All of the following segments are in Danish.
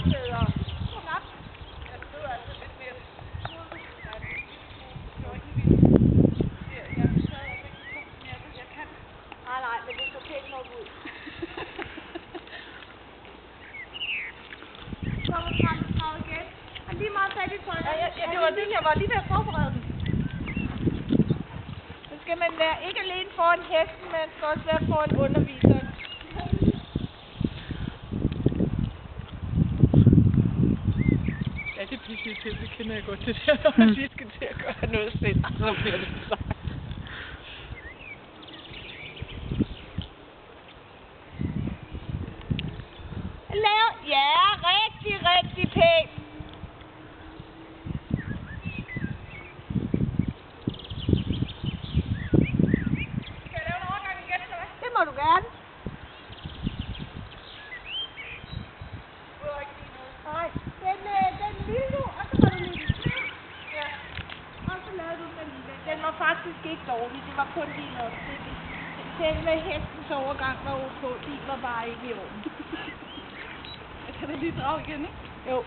bedre. Kom op. Jeg sidder altså lidt mere. Jeg kan. Nej, men det er så pænt nok ud. Så var frem igen. Han lige meget fat i tøjet. Ja, det var det, jeg var lige ved at forberede den. Så skal man være ikke alene foran hesten, man skal også være foran underviseren. Ja, det er pisse til, det kender jeg godt til det, når man lige skal til at gøre noget selv, og så bliver det så. Ja, rigtig pænt. Skal jeg lave en overgang igen, eller hvad? Det må du gerne. Nej, den lille, og så var du lidt sned. Ja. Og så lavede du den lille. Den var faktisk ikke dårlig, det var kun lige noget. Selve hestens overgang var ok, de var bare ikke i orden. Kan du lige drage igen, ikke? Jo.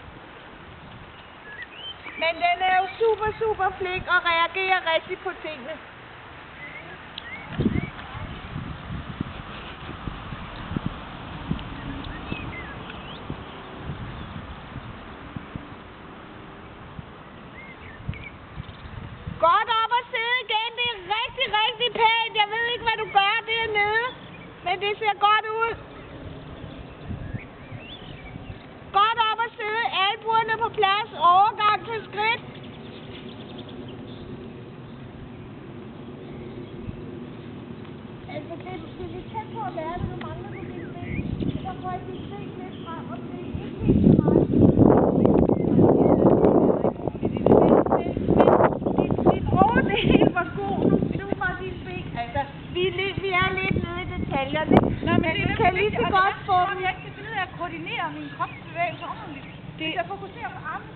Men den er jo super flink og reagerer rigtig på tingene. Godt op og sidde igen. Det er rigtig pænt. Jeg ved ikke, hvad du gør dernede, men det ser godt ud. Godt op og sidde, albuerne på plads, overgang til skridt. Altså, det er lidt tæt på at være det, nu mangler du dine ben. Så får jeg dine ben lidt frem, og det er ikke helt så meget. Dit overdel var god, nu var dine ben. Altså, vi er lidt nede i detaljerne, men du kan lige så godt få dem. Jeg skal finde ud af at koordinere mine kropsbevægelser ordentligt. Hvis jeg fokuserer på armene,